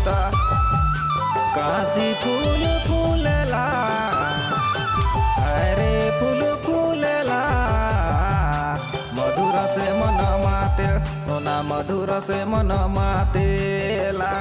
त काशी फूल फूलेला, अरे फूल फूलेला। मधुर से मन माते सोना, मधुर से मन मातेला।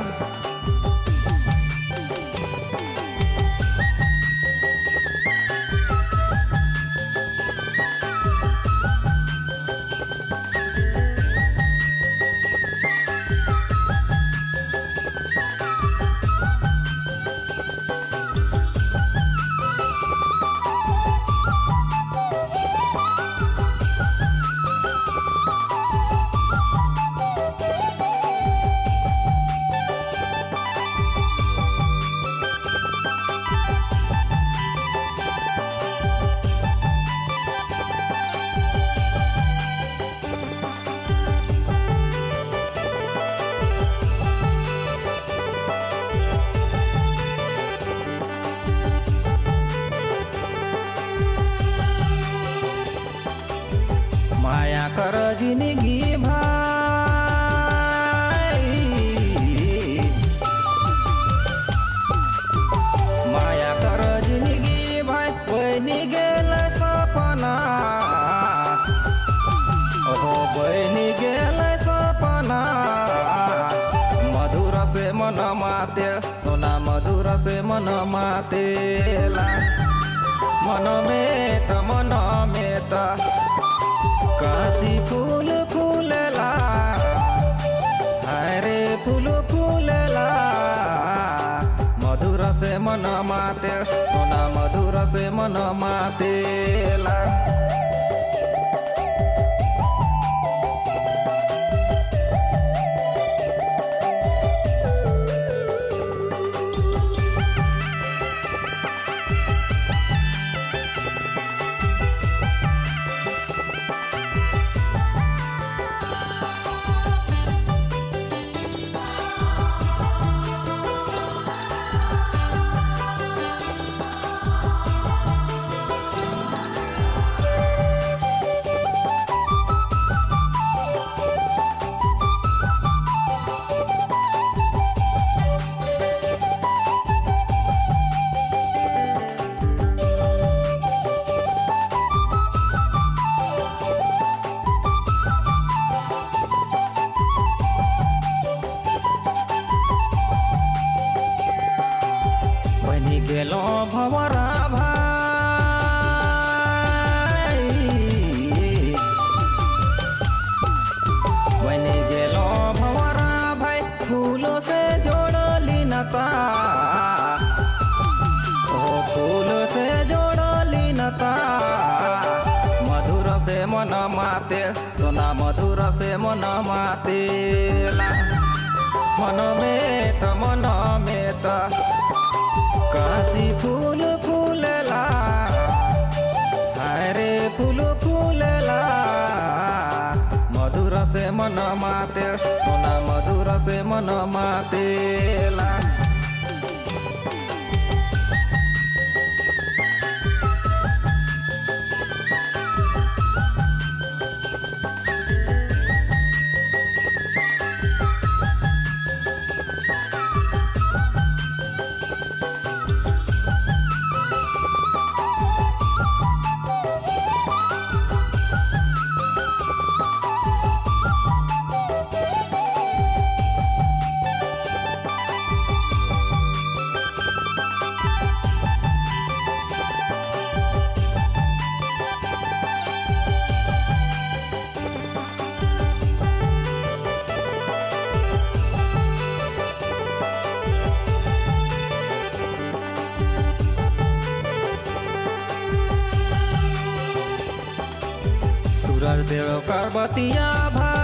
माया कर जिंदगी भाई, माया कर जिंदगी भाई। बनी गेल सपना, ओहो बनी गेल सपना। मधुर से मन माते सोना, मधुर से मन मातेला। मन में त काशी फूल फूलेला, अरे फूल फूलेला। मधुर से मन माते सोना, मधुर से मन मातेला। गेलो भंवरा भाई, बनी गेलो भंवरा भाई। फूलों से जोड़ली नता, ओ फूल से जोड़ली नता। मधुर से मन माते सोना, मधुर से मन मातेला। मन में त काशी फूल फूलेला, अरे फूल फूलेला। मधुर से मन माते सोना, मधुर से मन मातेला। सूरज देव करबतिया भाई,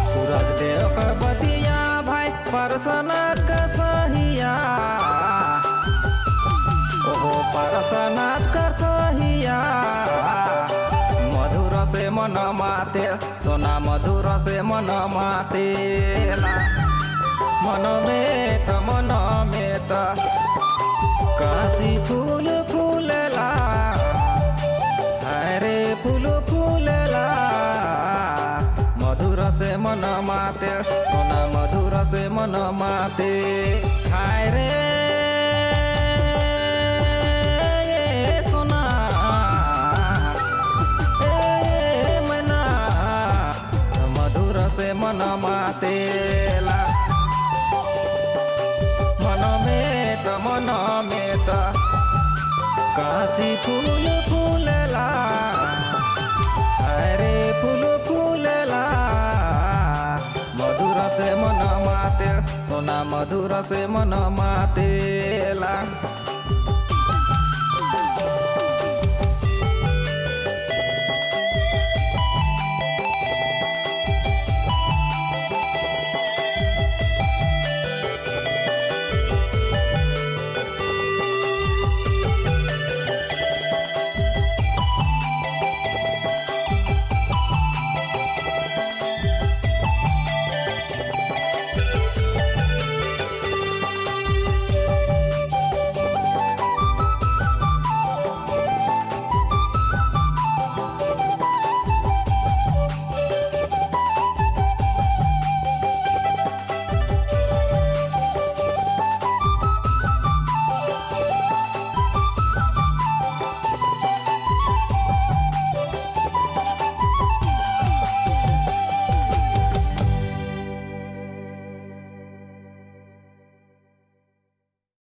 सूरज देव करबतिया भाई। परसनक सहिया, ओहो परसनक सहिया। मधुर से मन माते सोना, मधुर से मन मातेला। मन में त काशी फूल फूलेला, अरे फूल फूलेला। मन माते सोना मधुर से मन माते हाय रे सोना मैना मधुर से मन मातेला मन में त काशी फूल फूलेला अरे फूल फूलेला मधुर से मन माते सोना मधुर से मन मातेला।